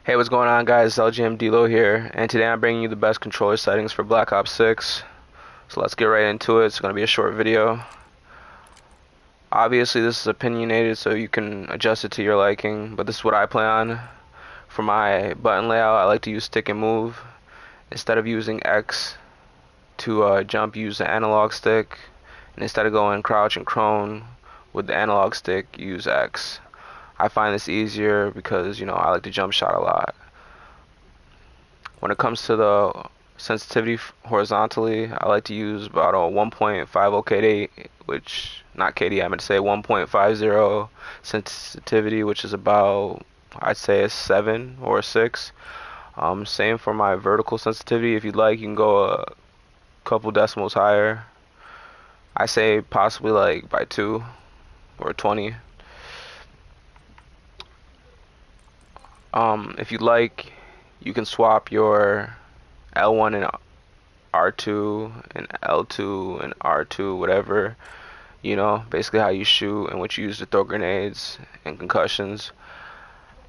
Hey, what's going on, guys? It's LGM Delo here, and today I'm bringing you the best controller settings for Black Ops 6. So let's get right into it. It's going to be a short video. Obviously, this is opinionated, so you can adjust it to your liking, but this is what I play on. For my button layout, I like to use stick and move. Instead of using X to jump, use the analog stick. And instead of going crouch and prone with the analog stick, use X. I find this easier because, I like to jump shot a lot. When it comes to the sensitivity horizontally, I like to use about a 1.50 KD, which, not KD, I meant to say 1.50 sensitivity, which is about, I'd say, a 7 or a 6. Same for my vertical sensitivity. If you'd like, you can go a couple decimals higher. I say possibly like by 2 or 20. If you'd like, you can swap your L1 and R2 and L2 and R2, whatever, basically how you shoot and what you use to throw grenades and concussions.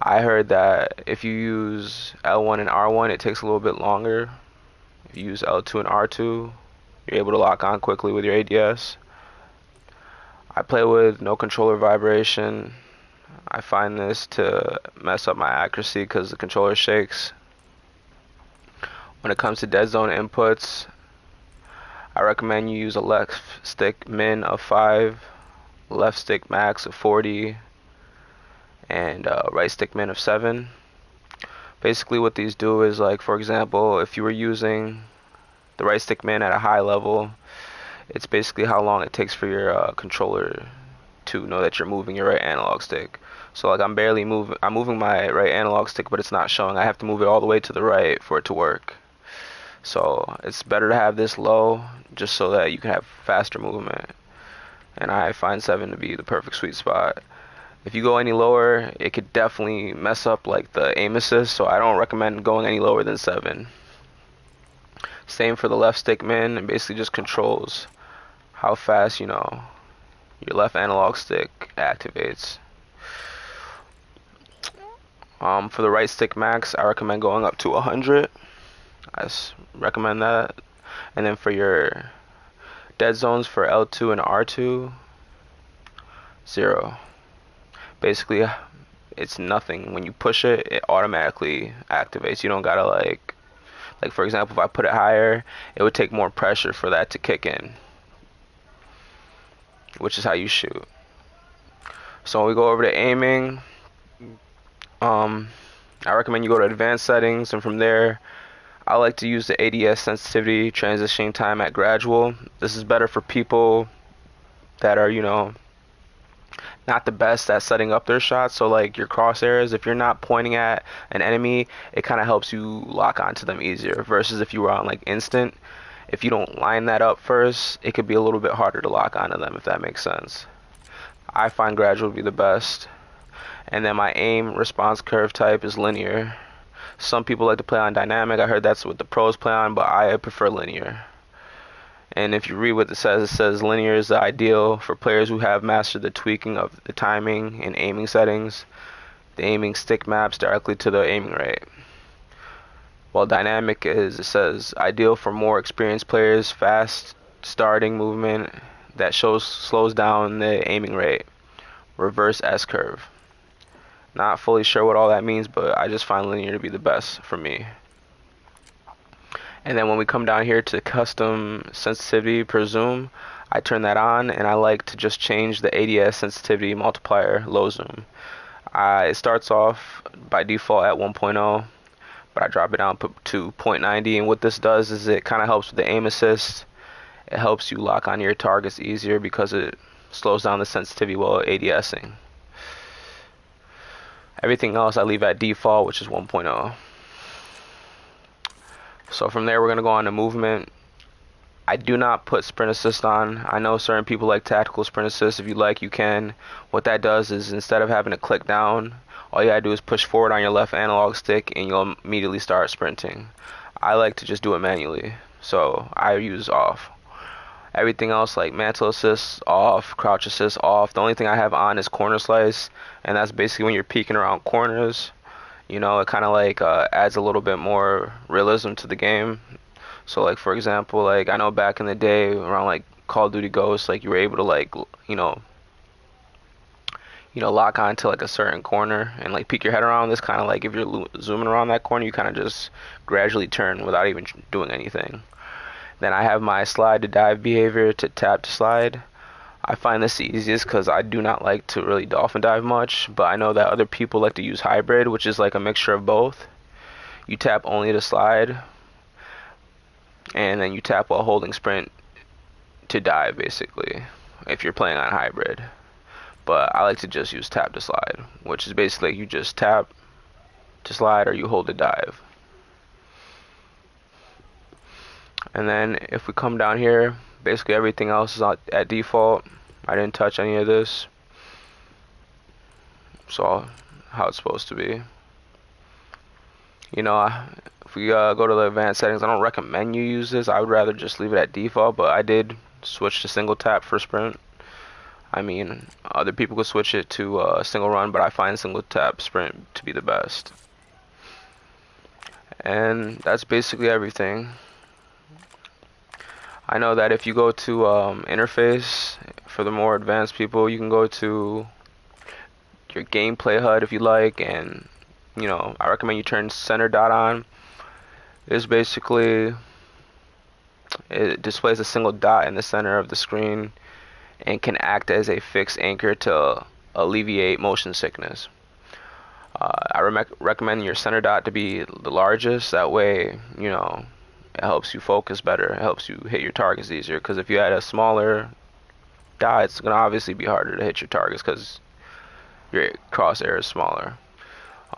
I heard that if you use L1 and R1, it takes a little bit longer. If you use L2 and R2, you're able to lock on quickly with your ADS. I play with no controller vibration. I find this to mess up my accuracy because the controller shakes. When it comes to dead zone inputs, I recommend you use a left stick min of 5, left stick max of 40, and right stick min of 7. Basically what these do is, like, for example, if you were using the right stick min at a high level, it's basically how long it takes for your controller to know that you're moving your right analog stick. So like I'm moving my right analog stick, but it's not showing. I have to move it all the way to the right for it to work. So it's better to have this low just so that you can have faster movement. And I find 7 to be the perfect sweet spot. If you go any lower, it could definitely mess up like the aim assist, so I don't recommend going any lower than 7. Same for the left stick min, and basically just controls how fast, your left analog stick activates. For the right stick max, I recommend going up to 100. I recommend that. And then for your dead zones for L2 and R2, 0. Basically, it's nothing. When you push it, it automatically activates. You don't gotta like for example, if I put it higher, it would take more pressure for that to kick in, which is how you shoot. So when we go over to aiming, I recommend you go to advanced settings, and from there I like to use the ADS sensitivity transitioning time at gradual. This is better for people that are, not the best at setting up their shots. So like your crosshairs, if you're not pointing at an enemy, it kind of helps you lock onto them easier, versus if you were on like instant. If you don't line that up first, it could be a little bit harder to lock onto them, if that makes sense. I find gradual to be the best. And then my aim response curve type is linear. Some people like to play on dynamic. I heard that's what the pros play on, but I prefer linear. And if you read what it says linear is the ideal for players who have mastered the tweaking of the timing and aiming settings. The aiming stick maps directly to the aiming rate. While dynamic is, it says, ideal for more experienced players, fast starting movement that slows down the aiming rate. Reverse S curve. Not fully sure what all that means, but I just find linear to be the best for me. And then when we come down here to custom sensitivity per zoom, I turn that on, and I like to just change the ADS sensitivity multiplier low zoom. It starts off by default at 1.0, but I drop it down to 0.90, and what this does is it kind of helps with the aim assist. It helps you lock on your targets easier because it slows down the sensitivity while ADSing. Everything else I leave at default, which is 1.0. So from there, we're going to go on to movement. I do not put sprint assist on. I know certain people like tactical sprint assist. If you like, you can. What that does is, instead of having to click down, all you gotta do is push forward on your left analog stick and you'll immediately start sprinting. I like to just do it manually, so I use off. Everything else, like mantle assist off, crouch assist off. The only thing I have on is corner slice, and that's basically when you're peeking around corners. You know, it kind of like adds a little bit more realism to the game. So like for example, like I know back in the day around like Call of Duty Ghosts, like you were able to like lock onto like a certain corner and like peek your head around. This kind of like if you're zooming around that corner, you kind of just gradually turn without even doing anything. Then I have my slide to dive behavior to tap to slide. I find this the easiest because I do not like to really dolphin dive much, but I know that other people like to use hybrid, which is like a mixture of both. You tap only to slide, and then you tap while holding sprint to dive, basically, if you're playing on hybrid. But I like to just use tap to slide, which is basically you just tap to slide or you hold to dive. And then if we come down here, basically everything else is at default. I didn't touch any of this. So how it's supposed to be. You know, if we go to the advanced settings, I don't recommend you use this. I would rather just leave it at default, but I did switch to single tap for sprint. I mean, other people could switch it to single run, but I find single tap sprint to be the best. And that's basically everything. I know that if you go to interface, for the more advanced people, you can go to your gameplay HUD if you like, and you know, I recommend you turn center dot on. It's basically, it displays a single dot in the center of the screen and can act as a fixed anchor to alleviate motion sickness. I recommend your center dot to be the largest. That way, you know, it helps you focus better. It helps you hit your targets easier. Because if you had a smaller dot, it's gonna obviously be harder to hit your targets because your crosshair is smaller.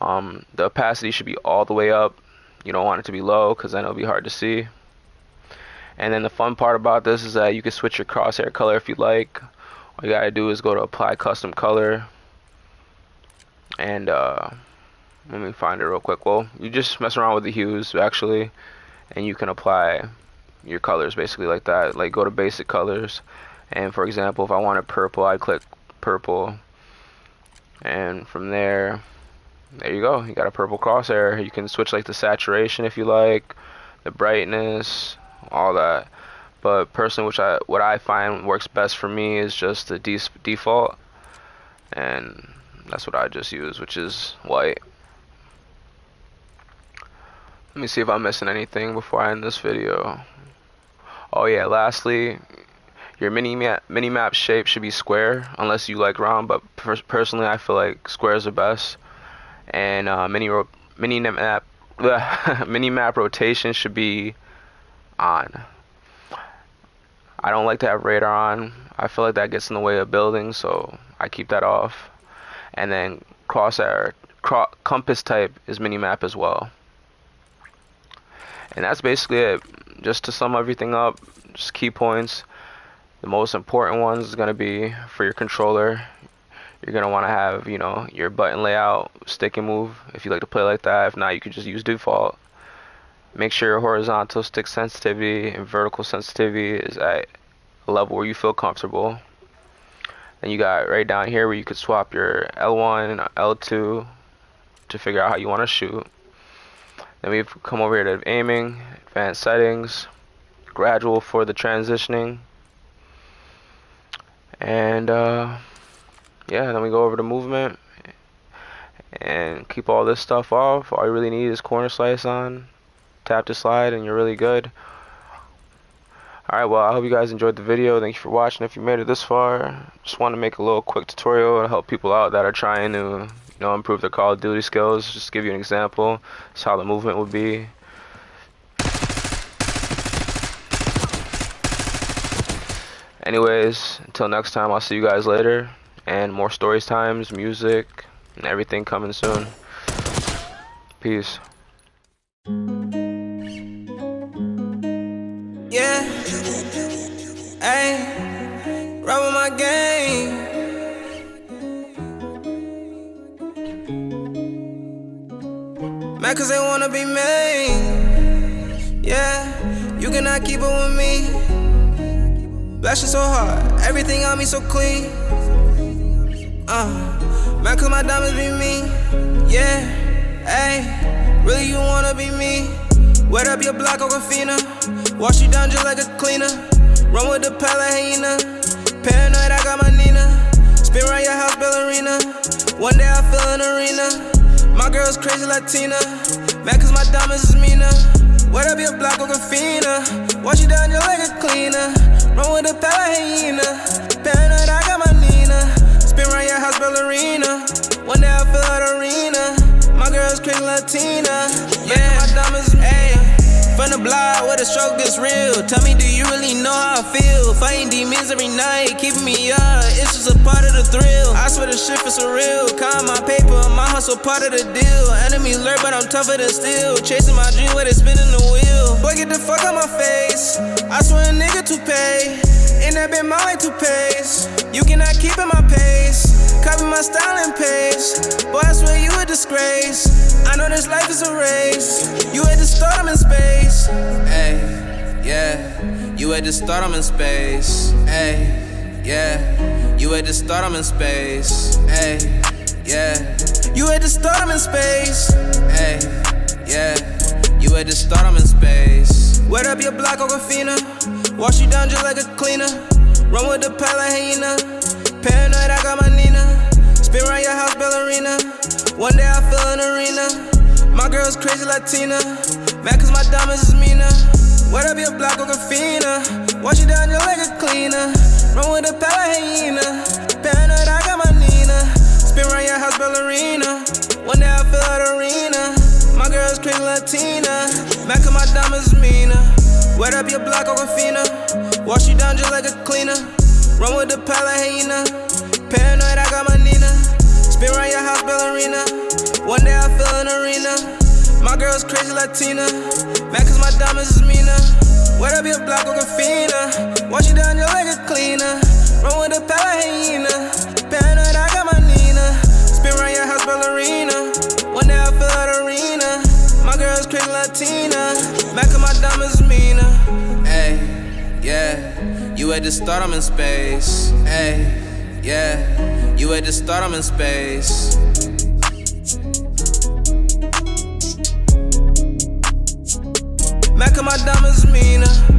The opacity should be all the way up. You don't want it to be low because then it'll be hard to see. And then the fun part about this is that you can switch your crosshair color if you like. All you gotta do is go to apply custom color, and let me find it real quick. Well, you just mess around with the hues actually, and you can apply your colors basically like that. Like go to basic colors, and for example, if I wanted purple, I click purple, and from there you go. You got a purple crosshair. You can switch like the saturation if you like, the brightness, all that. But personally, what I find works best for me is just the default, and that's what I just use, which is white. Let me see if I'm missing anything before I end this video. Oh yeah, lastly, your mini-map shape should be square unless you like round, but personally I feel like squares are best. And mini-map rotation should be on. I don't like to have radar on. I feel like that gets in the way of building, so I keep that off. And then crosshair, compass type is mini-map as well. And that's basically it. Just to sum everything up, just key points. The most important ones is going to be for your controller. You're going to want to have, you know, your button layout, stick and move if you like to play like that. If not, you could just use default. Make sure your horizontal stick sensitivity and vertical sensitivity is at a level where you feel comfortable. Then you got right down here where you could swap your L1 and L2 to figure out how you want to shoot. Then we've come over here to aiming, advanced settings, gradual for the transitioning, and yeah, then we go over to movement and keep all this stuff off. All you really need is corner slice on, tap to slide, and you're really good. Alright, well, I hope you guys enjoyed the video. Thank you for watching. If you made it this far, just want to make a little quick tutorial to help people out that are trying to, you know, improve their Call of Duty skills. Just to give you an example, that's how the movement would be. Anyways, until next time, I'll see you guys later, and more stories times, music, and everything coming soon. Peace. Yeah, ayy, run with my game. Mad cause they wanna be me. Yeah, you cannot keep up with me. Blushing so hard, everything on me so clean. Mad cause my diamonds be me. Yeah, Ayy, really you wanna be me? Wet up your block, Aquafina. Wash you down just like a cleaner. Run with the pala hyena. Paranoid, I got my Nina. Spin around your house, ballerina. One day I feel an arena. My girl's crazy Latina. Mad cause my diamonds is meaner. Wet up your block, Aquafina. Wash you down just like a cleaner. Run with the pala hyena. Paranoid, I got my Nina. Spin around your house, ballerina. One day I feel an arena. My girl's crazy Latina. Yeah, my diamonds is meaner. From the block where the stroke gets real. Tell me, do you really know how I feel? Fighting demons every night, keeping me up. It's just a part of the thrill. I swear the shit is surreal. Count my paper, my hustle part of the deal. Enemies lurk, but I'm tougher than steel. Chasing my dream where they spinning the wheel. Boy, get the fuck out my face. I swear a nigga to pay. Ain't that been my way to pace? You cannot keep in my pace. Copy my style and pace. Boy, I swear you a disgrace. I know this life is a race. You had to start, I'm in space. Ay, yeah. You had to start, I'm in space. Ay, yeah. You had to start, I'm in space. Ay, yeah. You had to start, I'm in space. Ay, yeah. You had to start, I'm in space. Wet up your block, Aquafina. Wash you down just like a cleaner. Run with the pala hyena. Paranoid, I got my Nina. Spin around your house, ballerina. One day I feel an arena. My girl's crazy Latina. Mad cause my diamonds is meaner. Wet up your block, Aquafina. Wash you down just like a cleaner. Run with the pala hyena. Paranoid, I got my Nina. Spin around your house, ballerina. One day I feel an arena. My girl's crazy Latina. Mad cause my diamonds is meaner. Wet up your block, Aquafina. Wash you down just like a cleaner. Run with the pala hyena. Paranoid, I got my Nina. Spin around your house, ballerina. One day I feel an arena. My girl's crazy Latina. Mad cause my diamonds is meaner. Wet up your block, Aquafina. Wash you down just like a cleaner. Run with the pala hyena. Paranoid, I got my Nina. Spin around your house, ballerina. One day I feel an arena. My girl's crazy Latina. Mad cause my diamonds is meaner. Ay, yeah. You had to start, I'm in space. Ay, yeah. You had to start, I'm in space. Mad cause my diamonds is meaner.